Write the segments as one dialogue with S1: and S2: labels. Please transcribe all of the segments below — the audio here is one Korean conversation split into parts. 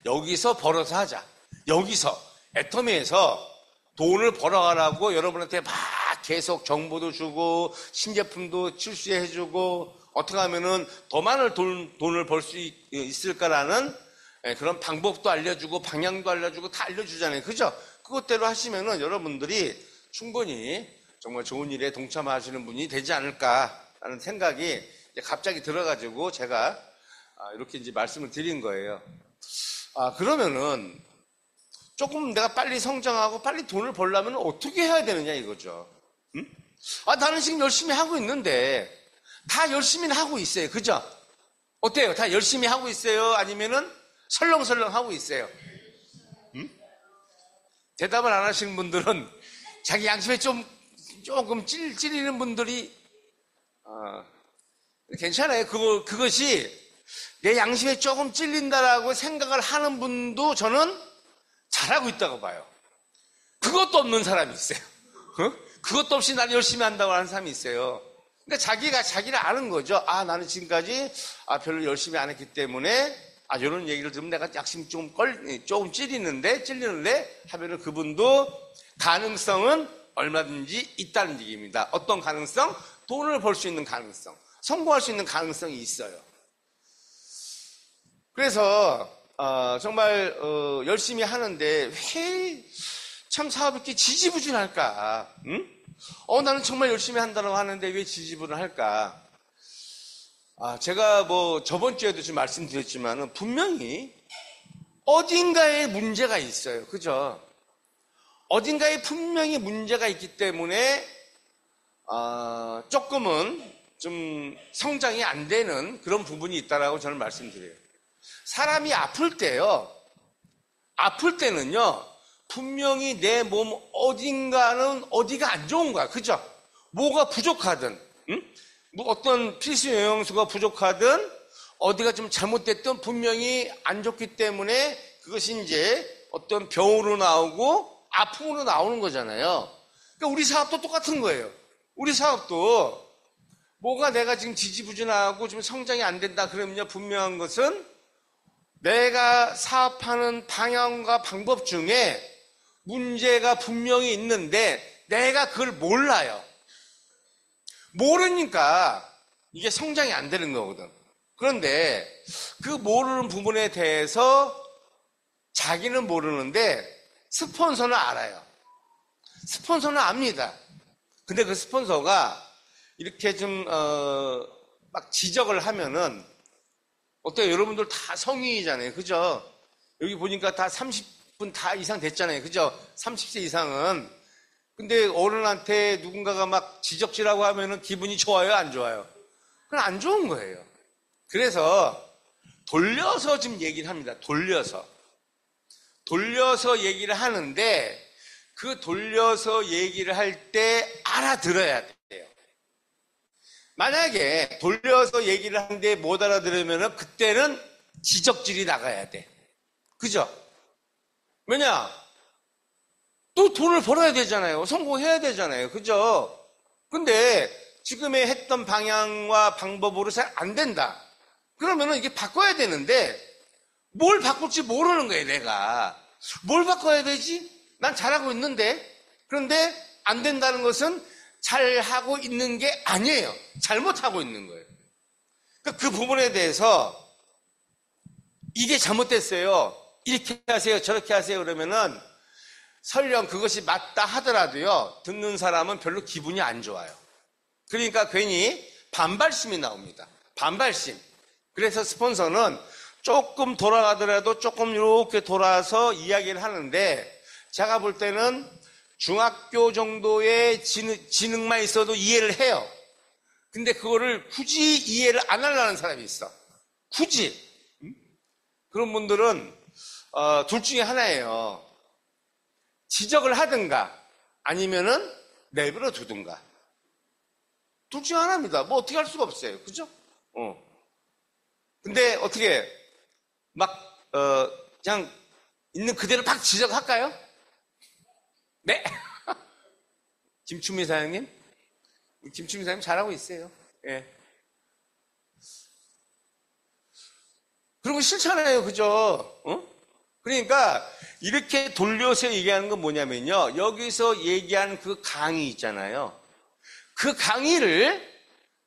S1: 여기서 벌어서 하자. 여기서 애터미에서 돈을 벌어가라고 여러분한테 막 계속 정보도 주고 신제품도 출시해주고 어떻게 하면은 더 많은 돈을 벌 수 있을까라는 그런 방법도 알려주고 방향도 알려주고 다 알려주잖아요. 그죠? 그것대로 하시면은 여러분들이 충분히 정말 좋은 일에 동참하시는 분이 되지 않을까라는 생각이 갑자기 들어가지고 제가 이렇게 이제 말씀을 드린 거예요. 그러면은 조금 내가 빨리 성장하고 빨리 돈을 벌려면 어떻게 해야 되느냐 이거죠. 응? 나는 지금 열심히 하고 있는데 다 열심히는 하고 있어요. 그죠? 어때요? 다 열심히 하고 있어요? 아니면은 설렁설렁 하고 있어요? 응? 대답을 안 하시는 분들은 자기 양심에 조금 찔리는 분들이 괜찮아요. 그것이 내 양심에 조금 찔린다라고 생각을 하는 분도 저는 잘하고 있다고 봐요. 그것도 없는 사람이 있어요. 그것도 없이 난 열심히 한다고 하는 사람이 있어요. 그러니까 자기가 자기를 아는 거죠. 나는 지금까지 별로 열심히 안 했기 때문에 이런 얘기를 들으면 내가 양심이 조금 찔리는데 하면은 그분도 가능성은 얼마든지 있다는 얘기입니다. 어떤 가능성? 돈을 벌 수 있는 가능성, 성공할 수 있는 가능성이 있어요. 그래서 정말 열심히 하는데 왜 참 사업이 이렇게 지지부진할까? 응? 나는 정말 열심히 한다고 하는데 왜 지지부진할까? 제가 저번 주에도 좀 말씀드렸지만은 분명히 어딘가에 문제가 있어요. 그죠? 어딘가에 분명히 문제가 있기 때문에 조금은 좀 성장이 안 되는 그런 부분이 있다라고 저는 말씀드려요. 사람이 아플 때는요, 분명히 내 몸 어디가 안 좋은 거야. 그죠? 뭐가 부족하든, 응? 어떤 필수 영양소가 부족하든, 어디가 좀 잘못됐든 분명히 안 좋기 때문에 그것이 이제 어떤 병으로 나오고 아픔으로 나오는 거잖아요. 그러니까 우리 사업도 똑같은 거예요. 우리 사업도 뭐가 내가 지금 지지부진하고 좀 성장이 안 된다 그러면요, 분명한 것은 내가 사업하는 방향과 방법 중에 문제가 분명히 있는데 내가 그걸 몰라요. 모르니까 이게 성장이 안 되는 거거든. 그런데 그 모르는 부분에 대해서 자기는 모르는데 스폰서는 알아요. 스폰서는 압니다. 근데 그 스폰서가 이렇게 좀 막 지적을 하면은 어때요? 여러분들 다 성인이잖아요. 그죠? 여기 보니까 다 30분 다 이상 됐잖아요. 그죠? 30세 이상은. 근데 어른한테 누군가가 막 지적질하고 하면은 기분이 좋아요? 안 좋아요? 그건 안 좋은 거예요. 그래서 돌려서 지금 얘기를 합니다. 돌려서 얘기를 하는데 그 돌려서 얘기를 할 때 알아들어야 돼요. 만약에 돌려서 얘기를 하는데 못 알아들으면 그때는 지적질이 나가야 돼. 그죠? 왜냐? 또 돈을 벌어야 되잖아요. 성공해야 되잖아요. 그죠? 근데 지금의 했던 방향과 방법으로 잘 안 된다. 그러면은 이게 바꿔야 되는데 뭘 바꿀지 모르는 거예요, 내가. 뭘 바꿔야 되지? 난 잘하고 있는데. 그런데 안 된다는 것은 잘하고 있는 게 아니에요. 잘못하고 있는 거예요. 그러니까 그 부분에 대해서 이게 잘못됐어요. 이렇게 하세요. 저렇게 하세요. 그러면은 설령 그것이 맞다 하더라도요. 듣는 사람은 별로 기분이 안 좋아요. 그러니까 괜히 반발심이 나옵니다. 반발심. 그래서 스폰서는 조금 돌아가더라도 조금 이렇게 돌아서 이야기를 하는데 제가 볼 때는 중학교 정도의 지능만 있어도 이해를 해요. 근데 그거를 굳이 이해를 안 하려는 사람이 있어. 굳이. 그런 분들은 둘 중에 하나예요. 지적을 하든가 아니면은 내버려 두든가. 둘 중에 하나입니다. 뭐 어떻게 할 수가 없어요. 그죠? 근데 어떻게 막 그냥 있는 그대로 막 지적할까요? 네? 김춘미 사장님? 김춘미 사장님 잘하고 있어요. 예. 그리고 싫잖아요. 그죠? 그러니까 이렇게 돌려서 얘기하는 건 뭐냐면요. 여기서 얘기하는 그 강의 있잖아요. 그 강의를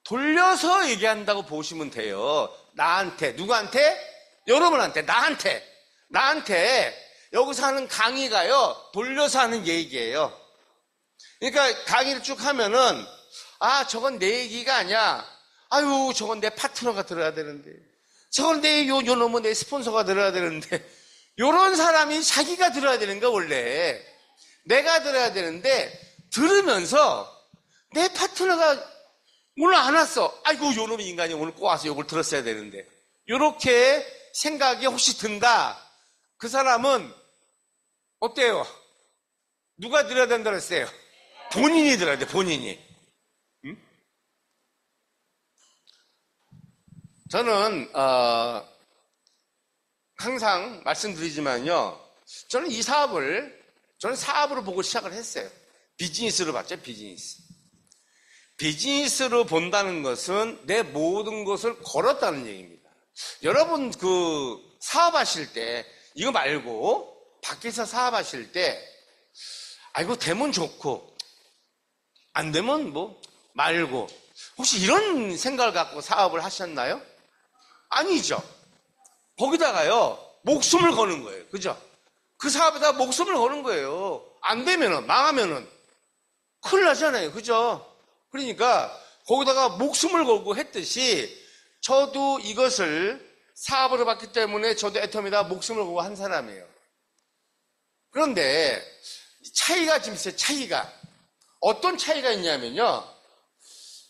S1: 돌려서 얘기한다고 보시면 돼요. 나한테, 누구한테? 여러분한테, 나한테 여기서 하는 강의가요, 돌려서 하는 얘기예요. 그러니까 강의를 쭉 하면은, 아, 저건 내 얘기가 아니야. 아유, 저건 내 파트너가 들어야 되는데. 저건 요 놈은 내 스폰서가 들어야 되는데. 요런 사람이 자기가 들어야 되는 거야, 원래. 내가 들어야 되는데, 들으면서 내 파트너가 오늘 안 왔어. 아이고, 요 놈이 인간이 오늘 꼭 와서 요걸 들었어야 되는데. 요렇게 생각이 혹시 든다. 그 사람은 어때요? 누가 들어야 된다 그랬어요? 본인이 들어야 돼, 본인이. 응? 저는 항상 말씀드리지만요. 저는 이 사업을 사업으로 보고 시작을 했어요. 비즈니스로 봤죠, 비즈니스. 비즈니스로 본다는 것은 내 모든 것을 걸었다는 얘기입니다. 여러분 사업하실 때 이거 말고 밖에서 사업하실 때 이거 되면 좋고 안 되면 뭐 말고 혹시 이런 생각을 갖고 사업을 하셨나요? 아니죠. 거기다가요 목숨을 거는 거예요. 그죠? 그 사업에다 목숨을 거는 거예요. 안 되면은 망하면은 큰일 나잖아요. 그죠? 그러니까 거기다가 목숨을 걸고 했듯이 저도 이것을 사업으로 봤기 때문에 저도 애텀에다 목숨을 걸고 한 사람이에요. 그런데 차이가 좀 있어요. 차이가. 어떤 차이가 있냐면요.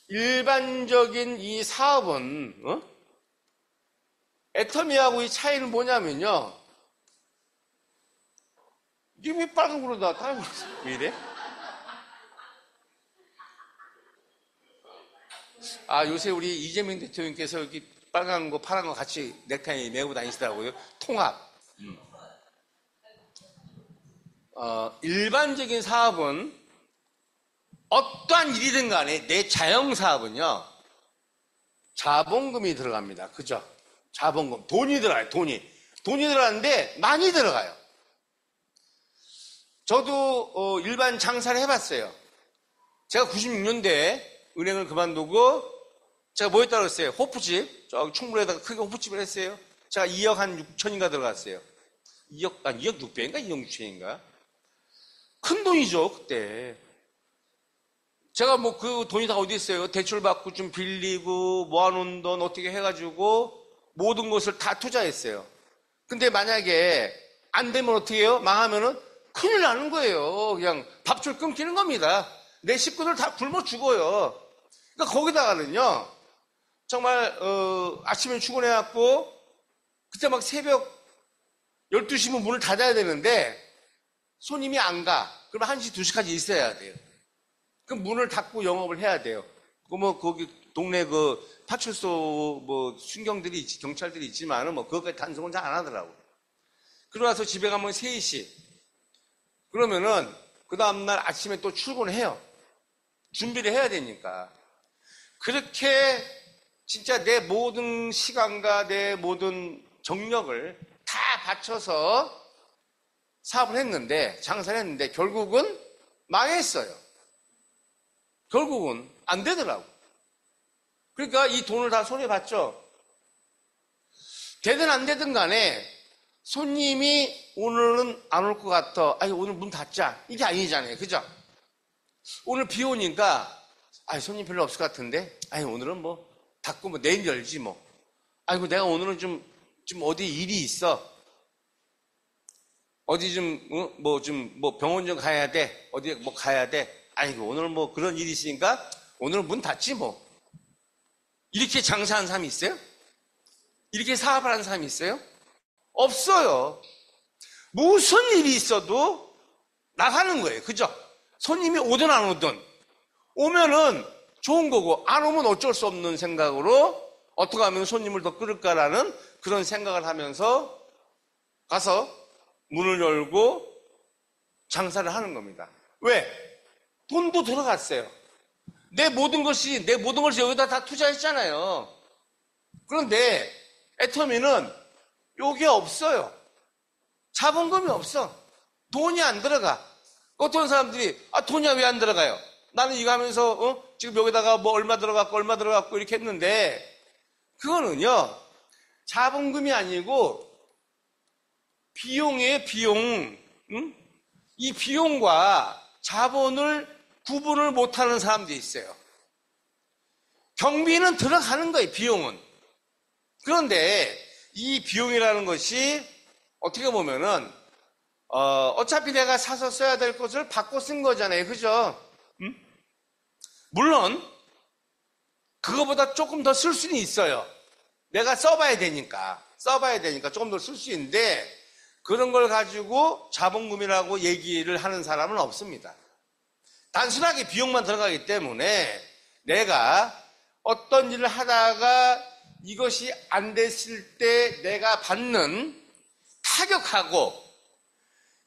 S1: 일반적인 이 사업은 애터미하고 이 차이는 뭐냐면요. 이게 왜 빨간 거로 나타나고 있어? 왜 이래? 요새 우리 이재명 대통령께서 이렇게 빨간 거, 파란 거 같이 넥타이 메고 다니시더라고요. 통합. 일반적인 사업은 어떠한 일이든 간에 내 자영사업은요, 자본금이 들어갑니다. 그죠? 자본금. 돈이 들어가요, 돈이. 돈이 들어가는데 많이 들어가요. 저도 일반 장사를 해봤어요. 제가 96년대에 은행을 그만두고 제가 뭐 했다고 그랬어요? 호프집. 저기 충무로에다가 크게 호프집을 했어요. 제가 2억 한 6천인가 들어갔어요. 2억 6배인가 2억 6천인가? 큰 돈이죠, 그때. 제가 뭐 그 돈이 다 어디 있어요? 대출받고 좀 빌리고 모아놓은 돈 어떻게 해가지고 모든 것을 다 투자했어요. 근데 만약에 안 되면 어떻게 해요? 망하면은 큰일 나는 거예요. 그냥 밥줄 끊기는 겁니다. 내 식구들 다 굶어 죽어요. 그러니까 거기다가는요, 정말 아침에 출근해갖고 그때 막 새벽 12시면 문을 닫아야 되는데 손님이 안 가. 그러면 1시, 2시까지 있어야 돼요. 그럼 문을 닫고 영업을 해야 돼요. 거기 동네 파출소 순경들이 경찰들이 있지만은 그것까지 단속은 잘 안 하더라고. 그러고 나서 집에 가면 3시. 그러면은 그 다음날 아침에 또 출근을 해요. 준비를 해야 되니까. 그렇게 진짜 내 모든 시간과 내 모든 정력을 다 바쳐서 사업을 했는데, 장사를 했는데 결국은 망했어요. 결국은 안 되더라고. 그러니까 이 돈을 다 손에 받죠. 되든 안 되든 간에 손님이 오늘은 안 올 것 같아. 오늘 문 닫자. 이게 아니잖아요. 그죠? 오늘 비 오니까 손님 별로 없을 것 같은데 오늘은 닫고 내일 열지 내가 오늘은 좀 어디 일이 있어. 어디 병원 좀 가야 돼. 어디 가야 돼. 오늘 그런 일이 있으니까 오늘은 문 닫지 이렇게 장사하는 사람이 있어요? 이렇게 사업을 하는 사람이 있어요? 없어요. 무슨 일이 있어도 나가는 거예요. 그죠? 손님이 오든 안 오든. 오면은 좋은 거고, 안 오면 어쩔 수 없는 생각으로 어떻게 하면 손님을 더 끌을까라는 그런 생각을 하면서 가서 문을 열고 장사를 하는 겁니다. 왜? 돈도 들어갔어요. 내 모든 것을 여기다 다 투자했잖아요. 그런데 애터미는 요게 없어요. 자본금이 없어. 돈이 안 들어가. 어떤 사람들이 돈이 왜 안 들어가요? 나는 이거 하면서 지금 여기다가 뭐 얼마 들어갔고 이렇게 했는데, 그거는요 자본금이 아니고 비용이에요. 비용. 응? 이 비용과 자본을 구분을 못하는 사람들이 있어요. 경비는 들어가는 거예요. 비용은. 그런데 이 비용이라는 것이 어떻게 보면은 어차피 내가 사서 써야 될 것을 받고 쓴 거잖아요. 그죠? 응? 물론 그거보다 조금 더 쓸 수는 있어요. 내가 써봐야 되니까 조금 더 쓸 수 있는데, 그런 걸 가지고 자본금이라고 얘기를 하는 사람은 없습니다. 단순하게 비용만 들어가기 때문에 내가 어떤 일을 하다가 이것이 안 됐을 때 내가 받는 타격하고,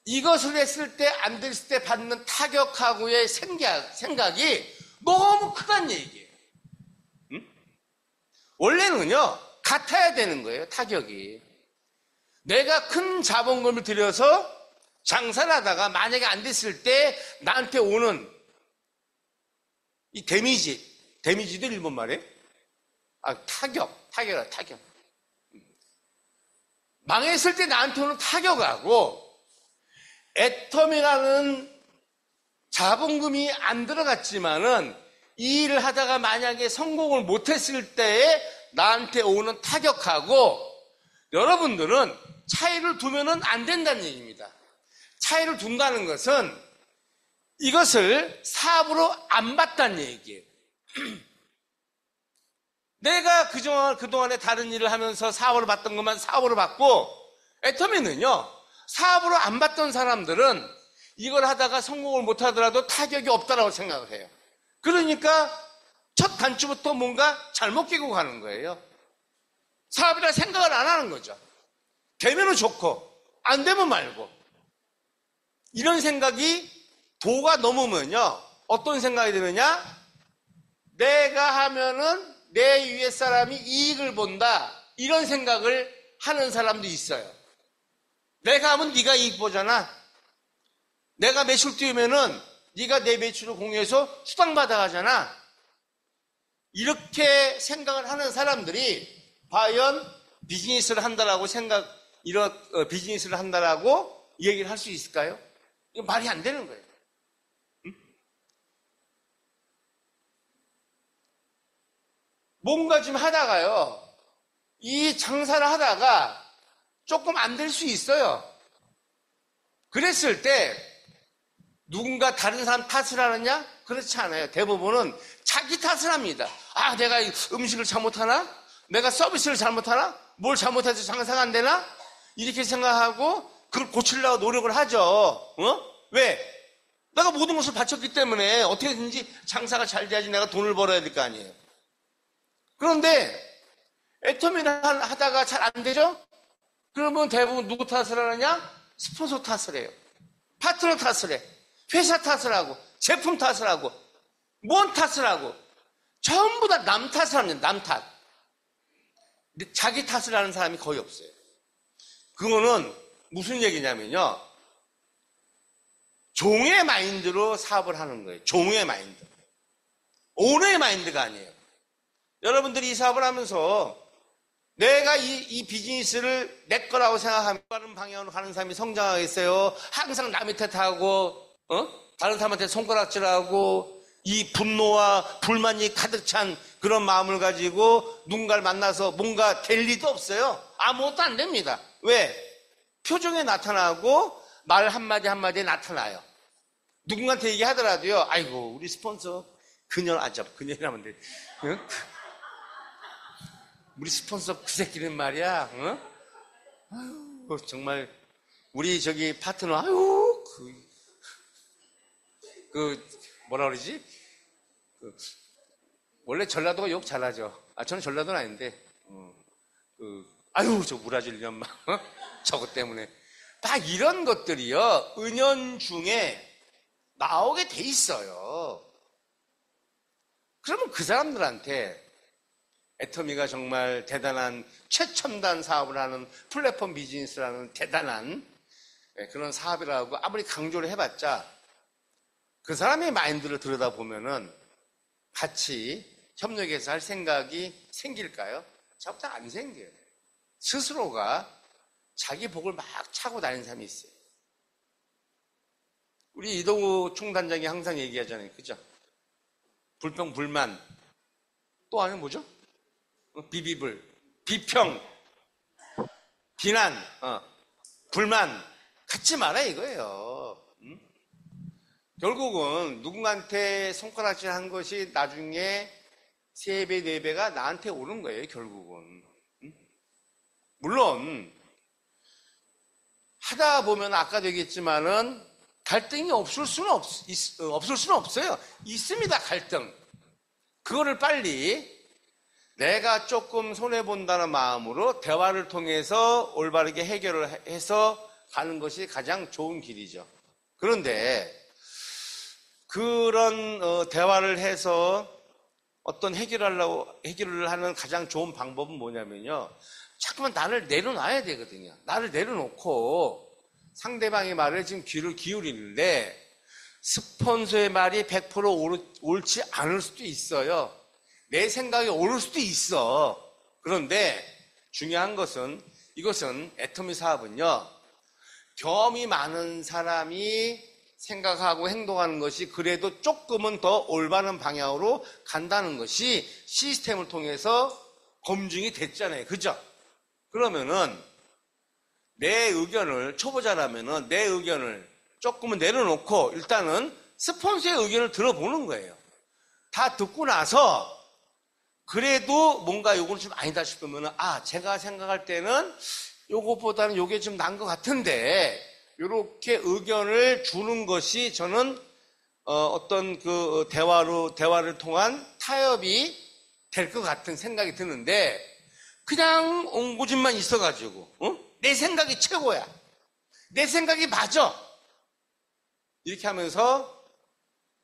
S1: 이것을 했을 때 안 됐을 때 받는 타격하고의 생각이 너무 크다는 얘기예요. 응? 원래는요 같아야 되는 거예요. 타격이. 내가 큰 자본금을 들여서 장사를 하다가 만약에 안 됐을 때 나한테 오는 이 데미지도 일본 말이에요. 타격이야, 타격. 망했을 때 나한테 오는 타격하고, 애텀이라는 자본금이 안 들어갔지만은 이 일을 하다가 만약에 성공을 못했을 때에 나한테 오는 타격하고, 여러분들은 차이를 두면은 안 된다는 얘기입니다. 차이를 둔다는 것은 이것을 사업으로 안 봤다는 얘기예요. 내가 그동안에 다른 일을 하면서 사업으로 봤던 것만 사업으로 봤고, 애터미는요 사업으로 안 봤던 사람들은 이걸 하다가 성공을 못 하더라도 타격이 없다라고 생각을 해요. 그러니까 첫 단추부터 뭔가 잘못 끼고 가는 거예요. 사업이라 생각을 안 하는 거죠. 되면은 좋고 안 되면 말고. 이런 생각이 도가 넘으면요 어떤 생각이 드느냐, 내가 하면은 내 위에 사람이 이익을 본다, 이런 생각을 하는 사람도 있어요. 내가 하면 네가 이익 보잖아. 내가 매출 띄우면은 네가 내 매출을 공유해서 수당 받아가잖아. 이렇게 생각을 하는 사람들이 과연 비즈니스를 한다라고 비즈니스를 한다라고 얘기를 할 수 있을까요? 이거 말이 안 되는 거예요. 응? 뭔가 좀 하다가요, 이 장사를 하다가 조금 안 될 수 있어요. 그랬을 때 누군가 다른 사람 탓을 하느냐? 그렇지 않아요. 대부분은 자기 탓을 합니다. 내가 음식을 잘못하나? 내가 서비스를 잘못하나? 뭘 잘못해서 장사가 안 되나? 이렇게 생각하고 그걸 고치려고 노력을 하죠. 왜? 내가 모든 것을 바쳤기 때문에 어떻게든지 장사가 잘 돼야지 내가 돈을 벌어야 될 거 아니에요. 그런데 애터미를 하다가 잘 안 되죠? 그러면 대부분 누구 탓을 하느냐? 스폰서 탓을 해요. 파트너 탓을 해. 회사 탓을 하고, 제품 탓을 하고, 뭔 탓을 하고, 전부 다 남 탓을 합니다. 남 탓. 근데 자기 탓을 하는 사람이 거의 없어요. 그거는 무슨 얘기냐면요, 종의 마인드로 사업을 하는 거예요. 종의 마인드. 오너의 마인드가 아니에요. 여러분들이 이 사업을 하면서 내가 이 비즈니스를 내 거라고 생각하면 다른 방향으로 가는 사람이 성장하겠어요? 항상 남의 탓하고 다른 사람한테 손가락질하고 이 분노와 불만이 가득 찬 그런 마음을 가지고 누군가를 만나서 뭔가 될 리도 없어요. 아무것도 안 됩니다. 왜? 표정에 나타나고 말 한마디 한마디에 나타나요. 누군가한테 얘기하더라도요, 아이고 우리 스폰서 그년이라면 돼. 응? 우리 스폰서 그 새끼는 말이야, 아유, 정말 우리 저기 파트너, 아유 뭐라 그러지? 원래 전라도가 욕 잘하죠. 저는 전라도는 아닌데, 아유 저 우라질 년마, 저것 때문에 다 이런 것들이요 은연중에 나오게 돼 있어요. 그러면 그 사람들한테 애터미가 정말 대단한 최첨단 사업을 하는 플랫폼 비즈니스라는 대단한 그런 사업이라고 아무리 강조를 해봤자 그 사람의 마인드를 들여다보면은 같이 협력해서 할 생각이 생길까요? 절대 안 생겨요. 스스로가 자기 복을 막 차고 다니는 사람이 있어요. 우리 이동우 총단장이 항상 얘기하잖아요. 그죠? 불평, 불만. 또 아니면 뭐죠? 비비불, 비평, 비난, 불만. 갖지 마라 이거예요. 결국은 누군가한테 손가락질 한 것이 나중에 3배, 4배가 나한테 오는 거예요, 결국은. 물론, 하다 보면 아까도 얘기했지만은 갈등이 없을 수는 없어요. 있습니다, 갈등. 그거를 빨리 내가 조금 손해본다는 마음으로 대화를 통해서 올바르게 해결을 해서 가는 것이 가장 좋은 길이죠. 그런데 그런 대화를 해서 어떤 해결을 하는 가장 좋은 방법은 뭐냐면요. 자꾸만 나를 내려놔야 되거든요. 나를 내려놓고 상대방의 말에 지금 귀를 기울이는데 스폰서의 말이 100% 옳지 않을 수도 있어요. 내 생각이 옳을 수도 있어. 그런데 중요한 것은 이것은 애터미 사업은요. 경험이 많은 사람이 생각하고 행동하는 것이 그래도 조금은 더 올바른 방향으로 간다는 것이 시스템을 통해서 검증이 됐잖아요. 그죠? 그러면은 내 의견을 초보자라면은 내 의견을 조금은 내려놓고 일단은 스폰서의 의견을 들어보는 거예요. 다 듣고 나서 그래도 뭔가 요거는 좀 아니다 싶으면은 제가 생각할 때는 요것보다는 요게 좀 나은 것 같은데 이렇게 의견을 주는 것이 저는 어떤 그 대화를 통한 타협이 될 것 같은 생각이 드는데 그냥 옹고집만 있어가지고 내 생각이 최고야. 내 생각이 맞아. 이렇게 하면서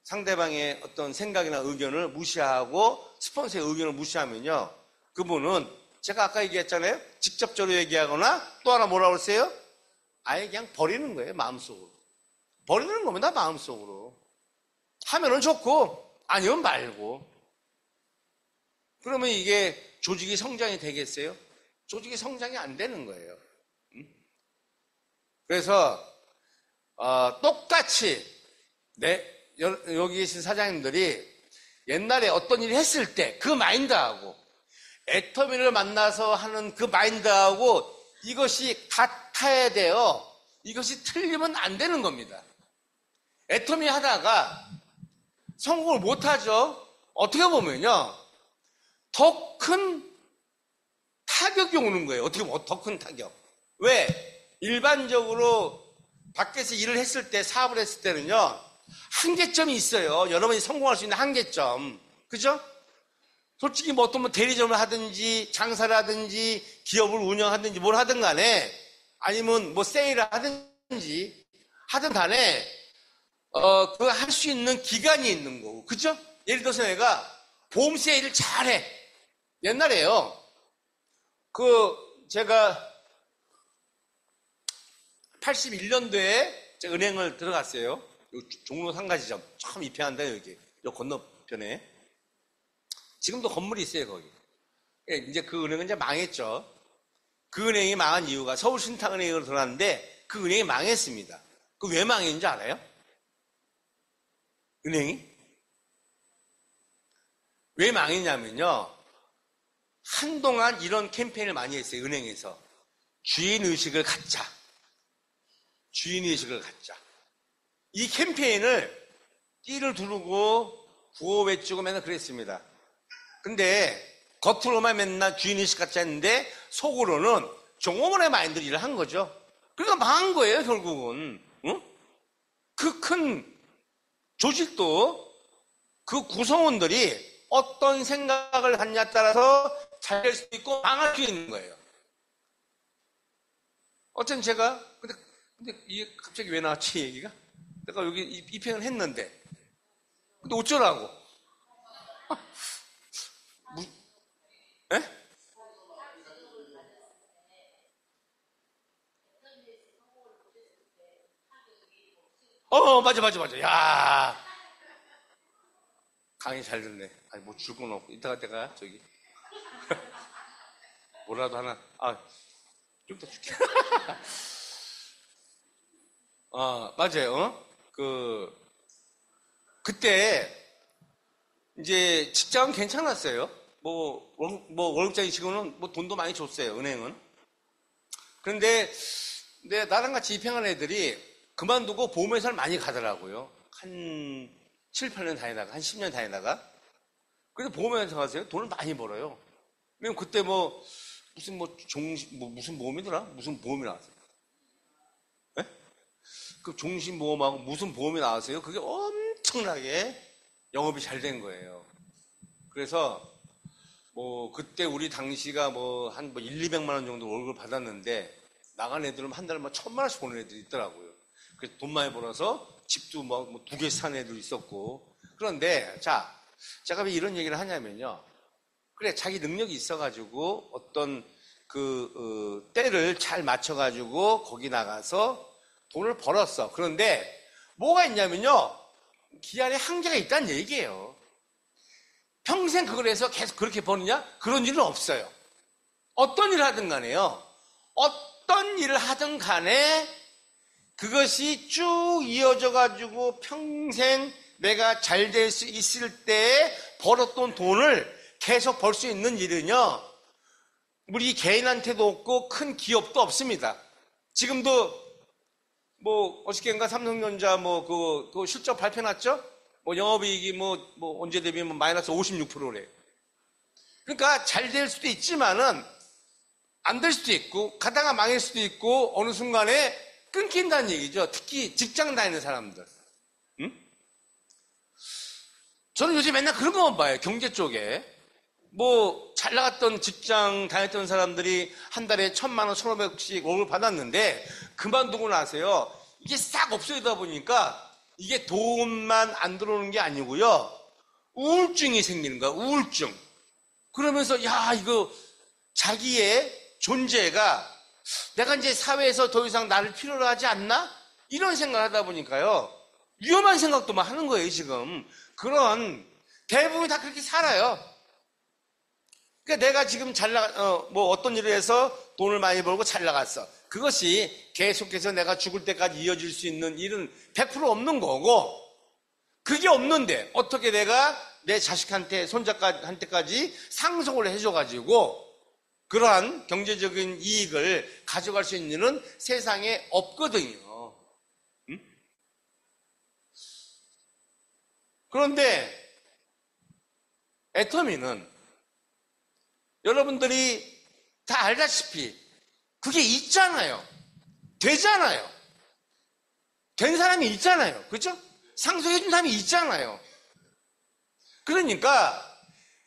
S1: 상대방의 어떤 생각이나 의견을 무시하고 스폰서의 의견을 무시하면요. 그분은 제가 아까 얘기했잖아요. 직접적으로 얘기하거나 또 하나 뭐라고 그랬어요? 아예 그냥 버리는 거예요. 마음속으로. 버리는 겁니다. 마음속으로. 하면은 좋고 아니면 말고. 그러면 이게 조직이 성장이 되겠어요? 조직이 성장이 안 되는 거예요. 그래서 똑같이 여기 계신 사장님들이 옛날에 어떤 일을 했을 때 그 마인드하고 애터미를 만나서 하는 그 마인드하고 이것이 같아야 돼요. 이것이 틀리면 안 되는 겁니다. 애터미 하다가 성공을 못하죠. 어떻게 보면요. 더 큰 타격이 오는 거예요. 어떻게 보면 더 큰 타격. 왜? 일반적으로 밖에서 일을 했을 때 사업을 했을 때는요. 한계점이 있어요. 여러분이 성공할 수 있는 한계점. 그죠? 솔직히 뭐 어떤 대리점을 하든지 장사를 하든지 기업을 운영하든지 뭘 하든 간에 아니면 뭐 세일을 하든지 하든 간에 그 할 수 있는 기간이 있는 거고. 그죠? 예를 들어서 내가 보험 세일을 잘해. 옛날에요. 제가 81년도에 제가 은행을 들어갔어요. 종로 상가지점 처음 입회한다 여기. 요 건너편에. 지금도 건물이 있어요 거기. 이제 그 은행은 이제 망했죠. 그 은행이 망한 이유가 서울신탁은행으로 들어갔는데 그 은행이 망했습니다. 그 왜 망했는지 알아요? 은행이? 왜 망했냐면요. 한동안 이런 캠페인을 많이 했어요. 은행에서. 주인의식을 갖자. 주인의식을 갖자. 이 캠페인을 띠를 두르고 구호 외치고 맨날 그랬습니다. 근데 겉으로만 맨날 주인의식 갖자 했는데 속으로는 종업원의 마인드로 일을 한 거죠. 그러니까 망한 거예요 결국은. 그 큰 조직도 그 구성원들이 어떤 생각을 갖냐에 따라서 잘 될 수도 있고 망할 수 있는 거예요. 어쨌든 제가 근데 이게 갑자기 왜 나왔지 얘기가? 내가 여기 입행을 했는데 근데 어쩌라고? 에? 맞아, 맞아, 맞아. 야, 강의 잘 듣네. 아니, 뭐 줄 건 없고. 이따가 내가 저기 뭐라도 하나. 좀 더 줄게. 맞아요. 그때 이제 직장은 괜찮았어요. 뭐 월급쟁이 직원은 뭐 돈도 많이 줬어요. 은행은. 그런데 나랑 같이 입행한 애들이 그만두고 보험회사를 많이 가더라고요. 한 7, 8년 다니다가, 한 10년 다니다가. 그래서 보험회사 가세요. 돈을 많이 벌어요. 왜냐면 그때 무슨 보험이더라? 무슨 보험이 나왔어요. 예? 그 종신보험하고 무슨 보험이 나왔어요. 그게 엄청나게 영업이 잘 된 거예요. 그래서 그때 우리 당시가 한 1, 200만 원 정도 월급을 받았는데 나간 애들은 한 달에 1,000만 원씩 버는 애들이 있더라고요. 그래서 돈 많이 벌어서 집도 2개 산 애들 있었고. 그런데 제가 왜 이런 얘기를 하냐면요. 그래, 자기 능력이 있어가지고 어떤 때를 잘 맞춰가지고 거기 나가서 돈을 벌었어. 그런데 뭐가 있냐면요. 기한에 한계가 있다는 얘기예요. 평생 그걸 해서 계속 그렇게 버느냐? 그런 일은 없어요. 어떤 일을 하든 간에요. 어떤 일을 하든 간에 그것이 쭉 이어져가지고 평생 내가 잘 될 수 있을 때 벌었던 돈을 계속 벌 수 있는 일은요. 우리 개인한테도 없고 큰 기업도 없습니다. 지금도 어저께인가 삼성전자 그 실적 발표 났죠? 영업이익이 언제 대비면 마이너스 56%래. 그러니까 잘 될 수도 있지만은 안 될 수도 있고 가다가 망할 수도 있고 어느 순간에 끊긴다는 얘기죠. 특히 직장 다니는 사람들. 응? 저는 요새 맨날 그런 것만 봐요. 경제 쪽에. 잘 나갔던 직장 다녔던 사람들이 한 달에 1,000만 원, 1,500씩 월급을 받았는데 그만두고 나서요. 이게 싹 없어지다 보니까 이게 돈만 안 들어오는 게 아니고요. 우울증이 생기는 거야. 우울증. 그러면서 이거 자기의 존재가 내가 이제 사회에서 더 이상 나를 필요로 하지 않나? 이런 생각을 하다 보니까요. 위험한 생각도 막 하는 거예요, 지금. 그런 대부분이 다 그렇게 살아요. 그러니까 내가 지금 어떤 일을 해서 돈을 많이 벌고 잘 나갔어. 그것이 계속해서 내가 죽을 때까지 이어질 수 있는 일은 100% 없는 거고, 그게 없는데 어떻게 내가 내 자식한테, 손자한테까지 상속을 해줘가지고 그러한 경제적인 이익을 가져갈 수 있는 일은 세상에 없거든요. 응? 그런데 애터미는 여러분들이 다 알다시피 그게 있잖아요. 되잖아요. 된 사람이 있잖아요. 그죠? 상속해준 사람이 있잖아요. 그러니까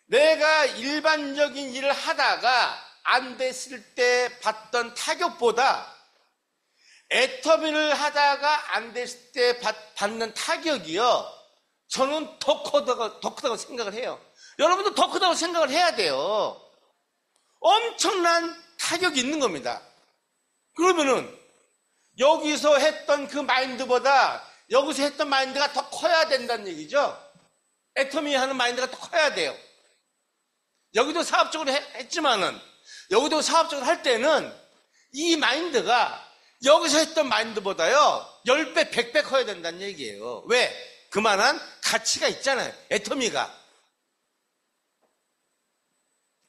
S1: 내가 일반적인 일을 하다가 안 됐을 때 받던 타격보다 애터미를 하다가 안 됐을 때 받는 타격이요. 저는 더 크다고 생각을 해요. 여러분도 더 크다고 생각을 해야 돼요. 엄청난 타격이 있는 겁니다. 그러면은 여기서 했던 그 마인드보다 여기서 했던 마인드가 더 커야 된다는 얘기죠. 애터미 하는 마인드가 더 커야 돼요. 여기도 사업적으로 했지만은 여기도 사업적으로 할 때는 이 마인드가 여기서 했던 마인드보다요 10배, 100배 커야 된다는 얘기예요. 왜? 그만한 가치가 있잖아요. 애터미가.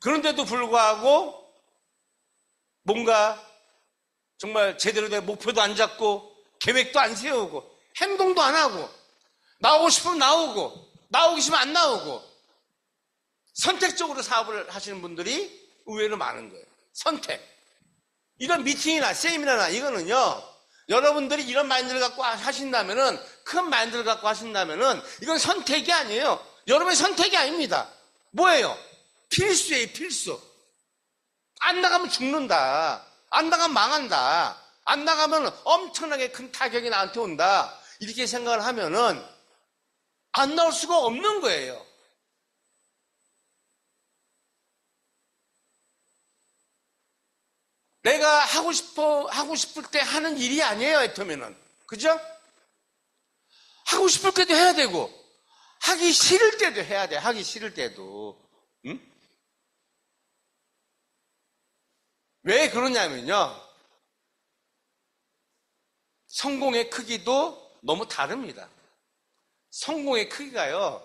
S1: 그런데도 불구하고 뭔가 정말 제대로 된 목표도 안 잡고 계획도 안 세우고 행동도 안 하고 나오고 싶으면 나오고 나오기 싫으면 안 나오고 선택적으로 사업을 하시는 분들이 의외로 많은 거예요. 선택. 이런 미팅이나 세미나나 이거는요. 여러분들이 이런 마인드를 갖고 하신다면은 큰 마인드를 갖고 하신다면은 이건 선택이 아니에요. 여러분의 선택이 아닙니다. 뭐예요? 필수예요. 필수. 안 나가면 죽는다. 안 나가면 망한다. 안 나가면 엄청나게 큰 타격이 나한테 온다. 이렇게 생각을 하면은 안 나올 수가 없는 거예요. 내가 하고 싶을 때 하는 일이 아니에요, 애터미는. 그죠? 하고 싶을 때도 해야 되고 하기 싫을 때도 해야 돼. 하기 싫을 때도. 응? 왜 그러냐면요, 성공의 크기도 너무 다릅니다. 성공의 크기가요,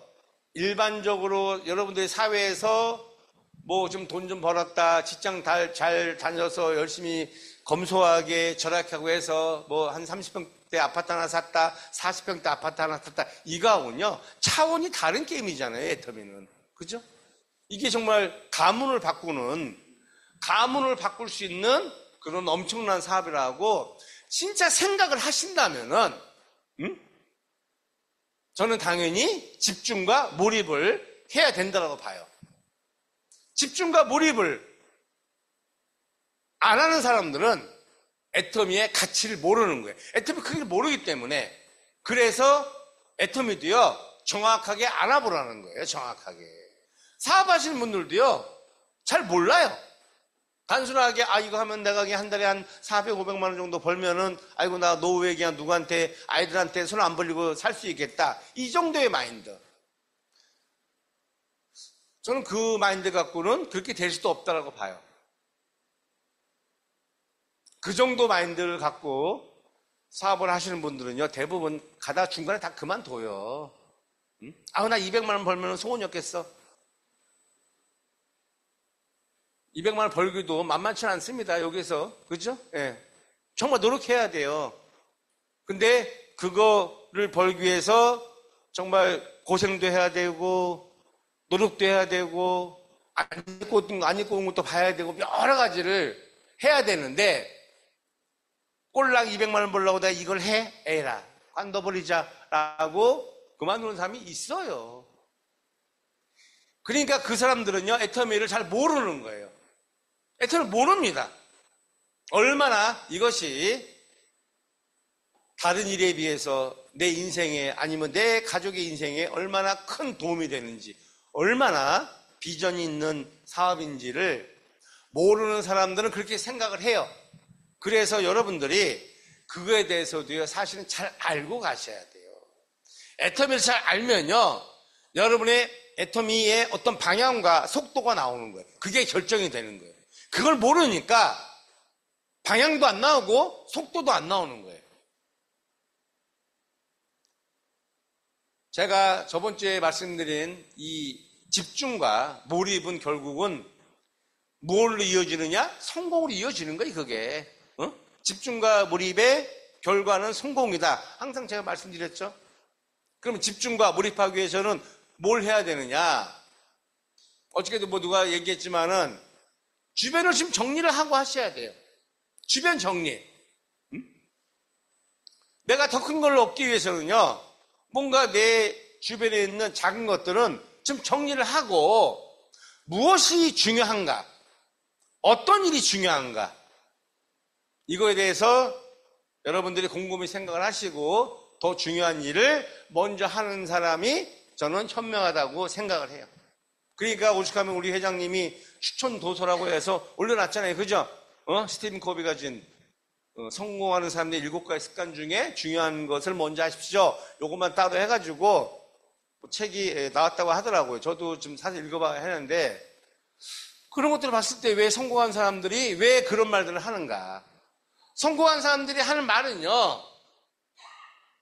S1: 일반적으로 여러분들이 사회에서 뭐 좀 돈 좀 벌었다, 직장 잘 다녀서 열심히 검소하게 절약하고 해서 뭐 한 30평대 아파트 하나 샀다, 40평대 아파트 하나 샀다, 이거하고는요 차원이 다른 게임이잖아요. 애터미는. 그죠? 이게 정말 가문을 바꿀 수 있는 그런 엄청난 사업이라고 진짜 생각을 하신다면은, 저는 당연히 집중과 몰입을 해야 된다고 봐요. 집중과 몰입을 안 하는 사람들은 애터미의 가치를 모르는 거예요. 애터미 크기를 모르기 때문에. 그래서 애터미도요 정확하게 알아보라는 거예요. 정확하게. 사업하시는 분들도요 잘 몰라요. 단순하게 이거 하면 내가 그냥 한 달에 한 400, 500만 원 정도 벌면은 아이고 나 노후에 그냥 누구한테 아이들한테 손 안 벌리고 살 수 있겠다, 이 정도의 마인드. 저는 그 마인드 갖고는 그렇게 될 수도 없다라고 봐요. 그 정도 마인드를 갖고 사업을 하시는 분들은요 대부분 가다가 중간에 다 그만둬요. 나 200만 원 벌면 소원이 없겠어. 200만 원 벌기도 만만치 않습니다. 여기서. 그죠? 예. 정말 노력해야 돼요. 근데 그거를 벌기 위해서 정말 고생도 해야 되고 노력도 해야 되고 안 입고 온 것도 봐야 되고 여러 가지를 해야 되는데, 꼴랑 200만 원 벌려고 내가 이걸 해? 에라, 관둬버리자 라고 그만두는 사람이 있어요. 그러니까 그 사람들은요 애터미를 잘 모르는 거예요. 애터미를 모릅니다. 얼마나 이것이 다른 일에 비해서 내 인생에 아니면 내 가족의 인생에 얼마나 큰 도움이 되는지, 얼마나 비전이 있는 사업인지를 모르는 사람들은 그렇게 생각을 해요. 그래서 여러분들이 그거에 대해서도요 사실은 잘 알고 가셔야 돼요. 애터미를 잘 알면요 여러분의 애터미의 어떤 방향과 속도가 나오는 거예요. 그게 결정이 되는 거예요. 그걸 모르니까 방향도 안 나오고 속도도 안 나오는 거예요. 제가 저번 주에 말씀드린 이 집중과 몰입은 결국은 무엇으로 이어지느냐? 성공으로 이어지는 거예요. 그게. 집중과 몰입의 결과는 성공이다. 항상 제가 말씀드렸죠. 그럼 집중과 몰입하기 위해서는 뭘 해야 되느냐? 어저께도 뭐 누가 얘기했지만은 주변을 좀 정리를 하고 하셔야 돼요. 주변 정리. 내가 더 큰 걸 얻기 위해서는요, 뭔가 내 주변에 있는 작은 것들은 좀 정리를 하고, 무엇이 중요한가? 어떤 일이 중요한가? 이거에 대해서 여러분들이 곰곰이 생각을 하시고 더 중요한 일을 먼저 하는 사람이 저는 현명하다고 생각을 해요. 그러니까 오죽하면 우리 회장님이 추천 도서라고 해서 올려놨잖아요. 그죠? 스티븐 코비가 진 성공하는 사람들의 7가지 습관 중에 중요한 것을 먼저 하십시오. 요것만 따로 해가지고 책이 나왔다고 하더라고요. 저도 좀 사실 읽어봐야 하는데, 그런 것들을 봤을 때 왜 성공한 사람들이 왜 그런 말들을 하는가? 성공한 사람들이 하는 말은요,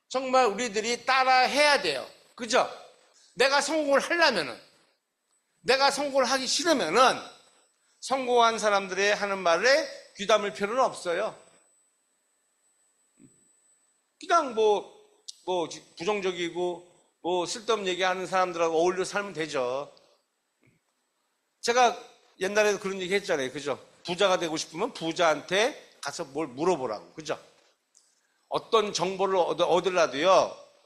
S1: 정말 우리들이 따라 해야 돼요. 그죠? 내가 성공을 하려면은, 내가 성공을 하기 싫으면은 성공한 사람들의 하는 말에 귀담을 필요는 없어요. 그냥 부정적이고 쓸데없는 얘기하는 사람들하고 어울려 살면 되죠. 제가 옛날에도 그런 얘기 했잖아요. 그죠? 부자가 되고 싶으면 부자한테 가서 뭘 물어보라고. 그죠? 어떤 정보를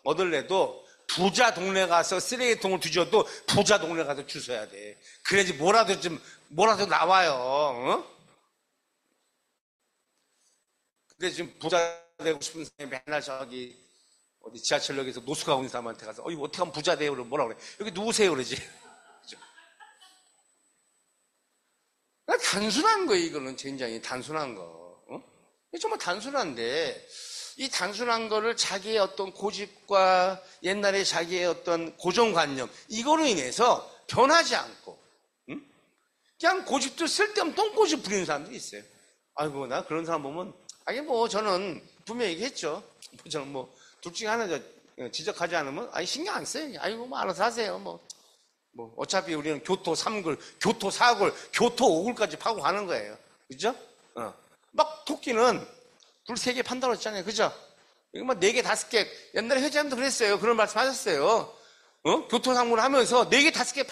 S1: 얻으려도 부자 동네 가서 쓰레기통을 뒤져도 부자 동네 가서 주워야 돼. 그래야지 뭐라도 나와요. 근데 지금 부자 되고 싶은 사람이 맨날 어디 지하철역에서 노숙하고 있는 사람한테 가서 이거 어떻게 하면 부자 돼요? 그러면 뭐라 그래? 여기 누우세요 그러지. 단순한 거예요. 이거는 굉장히 단순한 거. 정말 단순한데 이 단순한 거를 자기의 어떤 고집과 옛날에 자기의 어떤 고정관념, 이거로 인해서 변하지 않고, 응? 그냥 고집도 쓸데없는 똥고집 부리는 사람들이 있어요. 아이고, 나 그런 사람 보면, 아니, 뭐, 저는 분명히 얘기했죠. 저는 뭐, 둘 중에 하나 지적하지 않으면, 아니, 신경 안 써요. 아이고, 뭐, 알아서 하세요. 뭐, 어차피 우리는 교토 3굴, 교토 4굴, 교토 5굴까지 파고 가는 거예요. 그죠? 막 토끼는 불 3개 판다고 했잖아요. 그죠? 이거 막 4개, 5개. 옛날에 회장님도 그랬어요. 그런 말씀 하셨어요. 교토 3굴 하면서 4개, 5개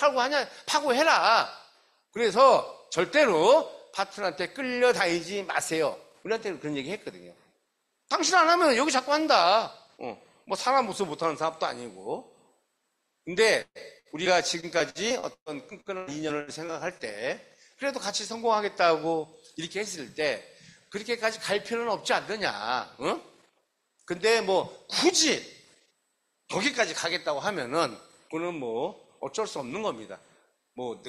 S1: 파고 해라. 그래서 절대로 파트너한테 끌려다니지 마세요. 우리한테 그런 얘기 했거든요. 당신 안 하면 여기 자꾸 한다. 뭐 사람 모습 못하는 사람도 아니고. 근데 우리가 지금까지 어떤 끈끈한 인연을 생각할 때 그래도 같이 성공하겠다고 이렇게 했을 때 그렇게까지 갈 필요는 없지 않느냐. 근데 뭐 굳이 거기까지 가겠다고 하면은 그거는 뭐 어쩔 수 없는 겁니다. 뭐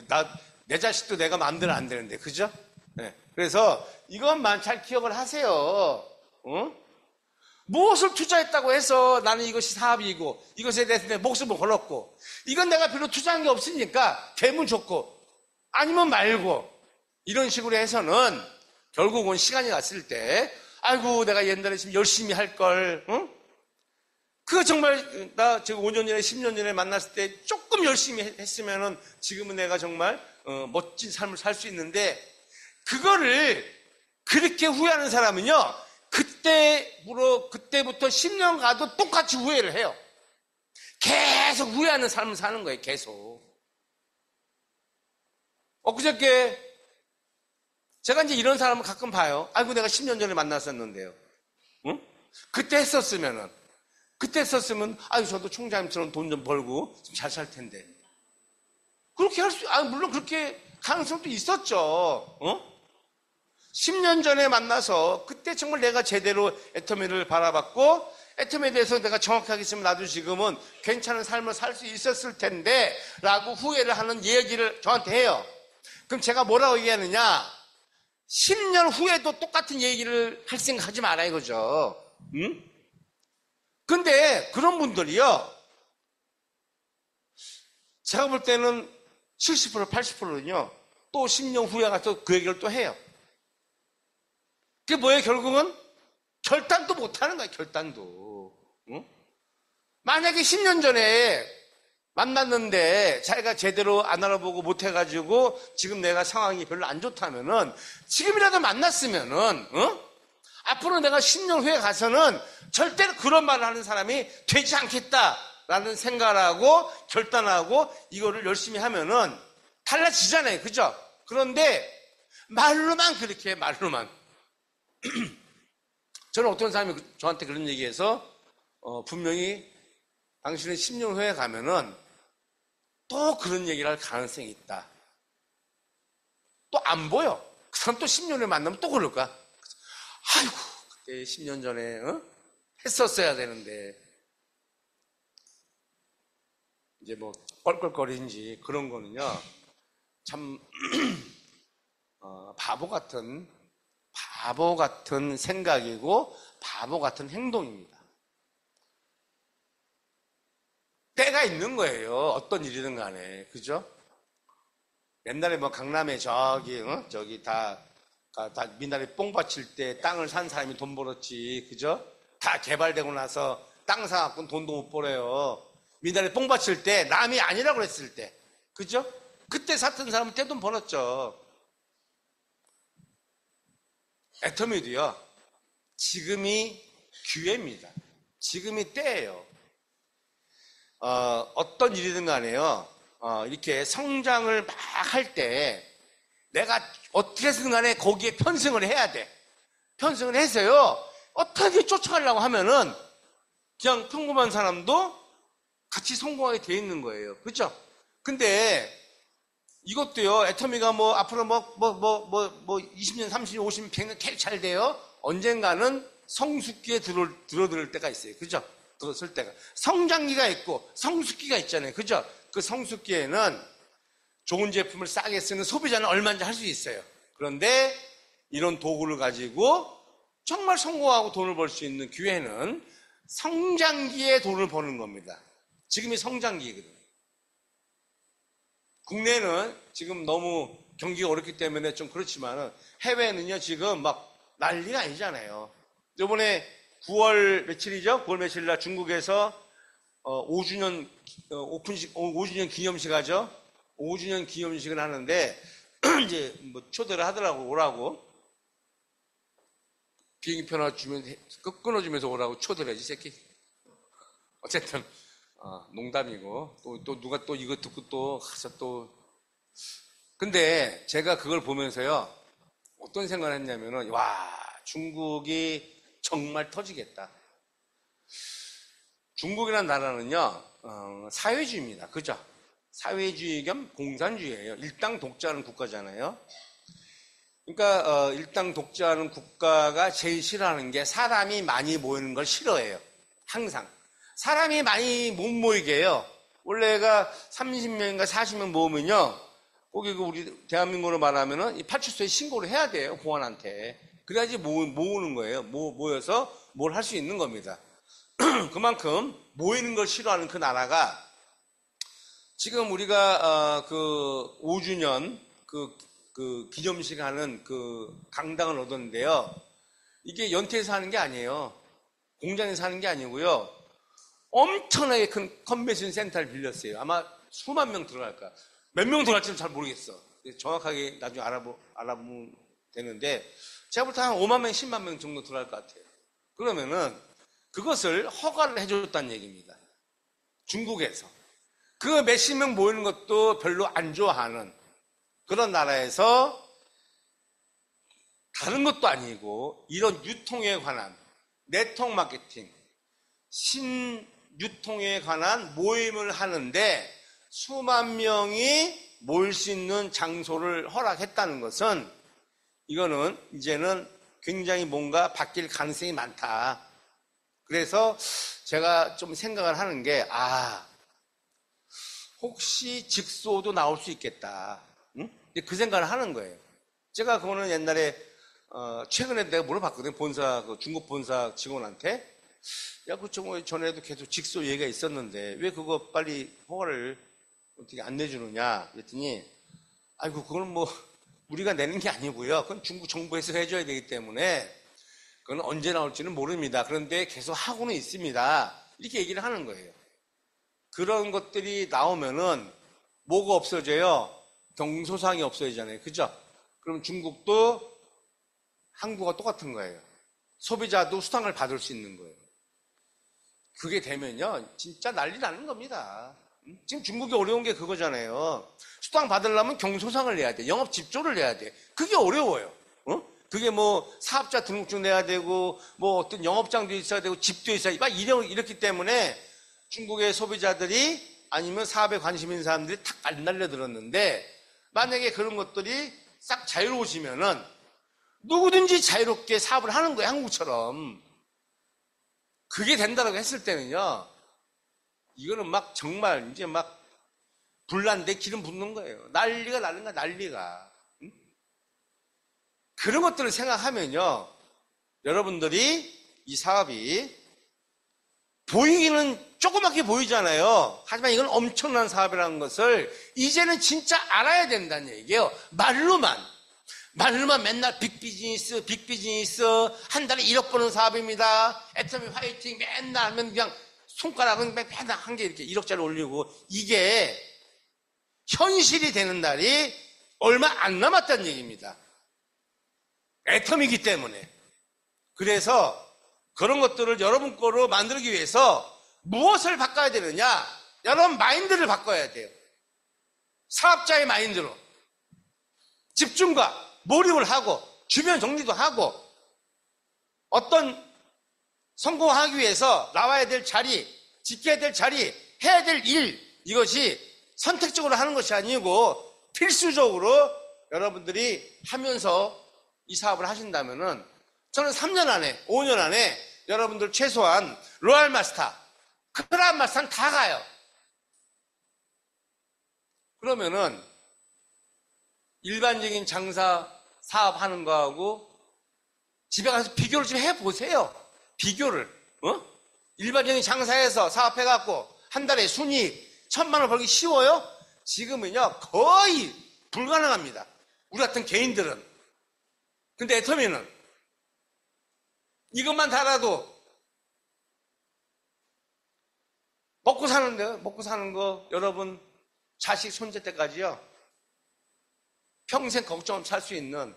S1: 내 자식도 내가 마음대로 안 되는데, 그죠? 네. 그래서 이것만 잘 기억을 하세요. 무엇을 투자했다고 해서 나는 이것이 사업이고 이것에 대해서 내 목숨을 걸었고 이건 내가 별로 투자한 게 없으니까 되면 좋고 아니면 말고 이런 식으로 해서는 결국은 시간이 갔을 때 아이고 내가 옛날에 지금 열심히 할걸, 그거 정말 나 지금 5년 전에 10년 전에 만났을 때 조금 열심히 했으면은 지금은 내가 정말 멋진 삶을 살 수 있는데 그거를 그렇게 후회하는 사람은요 그때부터 10년 가도 똑같이 후회를 해요. 계속 후회하는 삶을 사는 거예요. 계속. 엊그저께 제가 이제 이런 사람을 가끔 봐요. 아이고 내가 10년 전에 만났었는데요. 그때 했었으면 아유 저도 총장님처럼 돈 좀 벌고 잘 살 텐데. 그렇게 물론 그렇게 가능성도 있었죠. 10년 전에 만나서 그때 정말 내가 제대로 애터미를 바라봤고 애터미에 대해서 내가 정확하게 있으면 나도 지금은 괜찮은 삶을 살 수 있었을 텐데 라고 후회를 하는 얘기를 저한테 해요. 그럼 제가 뭐라고 얘기하느냐, 10년 후에도 똑같은 얘기를 할 생각하지 마라 이거죠. 근데 그런 분들이요 제가 볼 때는 70% 80%는요 또 10년 후에 가서 그 얘기를 또 해요. 그게 뭐예요? 결국은 결단도 못하는 거예요. 결단도. 만약에 10년 전에 만났는데 자기가 제대로 안 알아보고 못해가지고 지금 내가 상황이 별로 안 좋다면은 지금이라도 만났으면은 앞으로 내가 10년 후에 가서는 절대로 그런 말을 하는 사람이 되지 않겠다라는 생각을 하고 결단하고 이거를 열심히 하면은 달라지잖아요. 그죠? 그런데 말로만 그렇게 말로만 저는 어떤 사람이 저한테 그런 얘기해서 분명히 당신은 10년 후에 가면은 또 그런 얘기를 할 가능성이 있다. 또 안 보여. 그 사람 또 10년 후에 만나면 또 그럴 거야. 아이고 그때 10년 전에 했었어야 되는데 이제 뭐 껄껄거리는지 그런 거는요 참 바보 같은 생각이고 바보 같은 행동입니다. 때가 있는 거예요. 어떤 일이든 간에. 그죠? 옛날에 뭐 강남에 저기 다 미나리 뽕 받칠 때 땅을 산 사람이 돈 벌었지. 그죠? 다 개발되고 나서 땅 사갖고는 돈도 못 벌어요. 미나리 뽕 받칠 때 남이 아니라고 했을 때. 그죠? 그때 샀던 사람은 떼돈 벌었죠. 애터미도요. 지금이 기회입니다. 지금이 때예요. 어떤 일이든 간에요. 이렇게 성장을 막 할 때 내가 어떻게든 간에 거기에 편승을 해야 돼. 편승을 해서요. 어떻게 쫓아가려고 하면은 그냥 평범한 사람도 같이 성공하게 돼 있는 거예요. 그렇죠? 근데 이것도요. 애터미가 뭐 앞으로 20년, 30년, 50년, 100년 계속 잘 돼요. 언젠가는 성숙기에 들어들 때가 있어요. 그죠? 들었을 때가. 성장기가 있고 성숙기가 있잖아요. 그죠? 그 성숙기에는 좋은 제품을 싸게 쓰는 소비자는 얼마인지 할 수 있어요. 그런데 이런 도구를 가지고 정말 성공하고 돈을 벌 수 있는 기회는 성장기에 돈을 버는 겁니다. 지금이 성장기거든요. 국내는 지금 너무 경기가 어렵기 때문에 좀 그렇지만 해외는요 지금 막 난리가 아니잖아요. 이번에 9월 며칠이죠? 9월 며칠 날 중국에서 5주년 오픈식, 5주년 기념식 하죠? 5주년 기념식을 하는데 이제 뭐 초대를 하더라고 오라고. 비행기표 하나 주면 끊어주면서 오라고 초대를 해지 새끼. 어쨌든 농담이고 또 누가 또 이거 듣고 또 가서 또 근데 제가 그걸 보면서요 어떤 생각을 했냐면은 와 중국이 정말 터지겠다. 중국이라는 나라는요 사회주의입니다. 그죠? 사회주의 겸 공산주의예요. 일당 독재하는 국가잖아요. 그러니까 일당 독재하는 국가가 제일 싫어하는 게 사람이 많이 모이는 걸 싫어해요. 항상 사람이 많이 못 모이게 해요. 원래가 30명인가 40명 모으면요 거기 우리 대한민국으로 말하면은 이 파출소에 신고를 해야 돼요. 공안한테. 그래야지 모으는 거예요. 모여서 뭘 할 수 있는 겁니다. 그만큼 모이는 걸 싫어하는 그 나라가 지금 우리가 그 5주년 그 기념식 하는 그 강당을 얻었는데요. 이게 연태에서 하는 게 아니에요. 공장에서 하는 게 아니고요. 엄청나게 큰 컨벤션 센터를 빌렸어요. 아마 수만 명 들어갈 거야. 몇 명 들어갈지는 잘 모르겠어. 정확하게 나중에 알아보면 되는데 제가 볼 때 한 5만 명, 10만 명 정도 들어갈 것 같아요. 그러면은 그것을 허가를 해줬다는 얘기입니다. 중국에서. 그 몇십 명 모이는 것도 별로 안 좋아하는 그런 나라에서 다른 것도 아니고 이런 유통에 관한 네트워크 마케팅, 신유통에 관한 모임을 하는데 수만 명이 모일 수 있는 장소를 허락했다는 것은 이거는 이제는 굉장히 뭔가 바뀔 가능성이 많다. 그래서 제가 좀 생각을 하는 게 혹시 직소도 나올 수 있겠다. 응? 그 생각을 하는 거예요. 제가 그거는 옛날에 최근에 내가 물어봤거든요. 그 중국 본사 직원한테. 야, 그쪽 전에도 계속 직소 얘기가 있었는데 왜 그거 빨리 허가를 어떻게 안 내주느냐 그랬더니 아이고 그건 뭐 우리가 내는 게 아니고요. 그건 중국 정부에서 해줘야 되기 때문에 그건 언제 나올지는 모릅니다. 그런데 계속 하고는 있습니다. 이렇게 얘기를 하는 거예요. 그런 것들이 나오면은 뭐가 없어져요? 경소상이 없어지잖아요. 그죠? 그럼 중국도 한국과 똑같은 거예요. 소비자도 수당을 받을 수 있는 거예요. 그게 되면요, 진짜 난리 나는 겁니다. 지금 중국이 어려운 게 그거잖아요. 수당 받으려면 경소상을 내야 돼. 영업 집조를 내야 돼. 그게 어려워요. 그게 뭐 사업자 등록증 내야 되고 뭐 어떤 영업장도 있어야 되고 집도 있어야 되고 이렇기 때문에 중국의 소비자들이 아니면 사업에 관심 있는 사람들이 탁 안 날려들었는데 만약에 그런 것들이 싹 자유로워지면은 누구든지 자유롭게 사업을 하는 거예요. 한국처럼. 그게 된다고 했을 때는요. 이거는 막 정말 이제 막 불난데 기름 붓는 거예요. 난리가 나는 거야. 난리가. 응? 그런 것들을 생각하면요. 여러분들이 이 사업이 보이기는 조그맣게 보이잖아요. 하지만 이건 엄청난 사업이라는 것을 이제는 진짜 알아야 된다는 얘기예요. 말로만 맨날 빅비즈니스 한 달에 1억 버는 사업입니다. 애터미 화이팅 맨날 하면 그냥 손가락은 맨날 한 개 이렇게 1억짜리 올리고 이게 현실이 되는 날이 얼마 안 남았다는 얘기입니다. 애터미이기 때문에. 그래서 그런 것들을 여러분 거로 만들기 위해서 무엇을 바꿔야 되느냐? 여러분 마인드를 바꿔야 돼요. 사업자의 마인드로. 집중과 몰입을 하고 주변 정리도 하고 어떤 성공하기 위해서 나와야 될 자리, 지켜야 될 자리, 해야 될 일 이것이 선택적으로 하는 것이 아니고 필수적으로 여러분들이 하면서 이 사업을 하신다면은 저는 3년 안에 5년 안에 여러분들 최소한 로얄 마스터, 크라운 마스터는 다 가요. 그러면은 일반적인 장사 사업하는 거하고 집에 가서 비교를 좀 해보세요. 비교를. 일반적인 장사에서 사업해갖고 한 달에 순이익 1,000만 원 벌기 쉬워요? 지금은요 거의 불가능합니다. 우리 같은 개인들은. 근데 애터미는 이것만 달아도 먹고 사는데요. 먹고 사는 거 여러분 자식 손자 때까지요 평생 걱정 없이 살 수 있는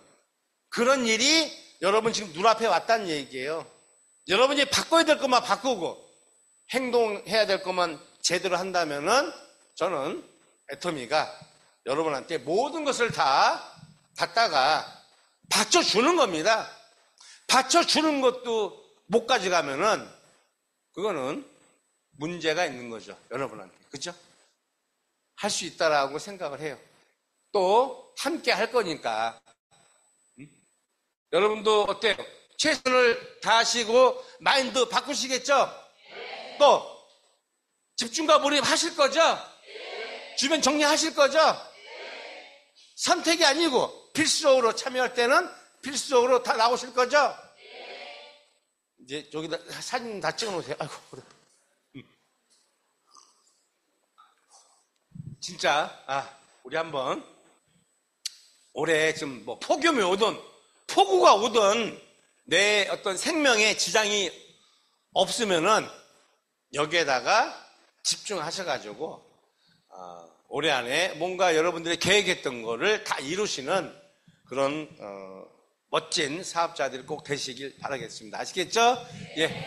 S1: 그런 일이 여러분 지금 눈앞에 왔다는 얘기예요. 여러분이 바꿔야 될 것만 바꾸고 행동해야 될 것만 제대로 한다면은 저는 애터미가 여러분한테 모든 것을 다 갖다가 받쳐주는 겁니다. 받쳐주는 것도 못 가져가면은 그거는 문제가 있는 거죠. 여러분한테. 그죠? 할 수 있다라고 생각을 해요. 또 함께 할 거니까. 여러분도 어때요? 최선을 다하시고 마인드 바꾸시겠죠? 또 집중과 몰입하실 거죠? 주변 정리하실 거죠? 선택이 아니고 필수적으로 참여할 때는 필수적으로 다 나오실 거죠? 이제 여기다 사진 다 찍어 놓으세요. 아이고 그래. 진짜 우리 한번 올해 지금 뭐 폭염이 오든 폭우가 오든 내 어떤 생명에 지장이 없으면은 여기에다가 집중하셔가지고 올해 안에 뭔가 여러분들이 계획했던 거를 다 이루시는 그런 멋진 사업자들이 꼭 되시길 바라겠습니다. 아시겠죠? 예.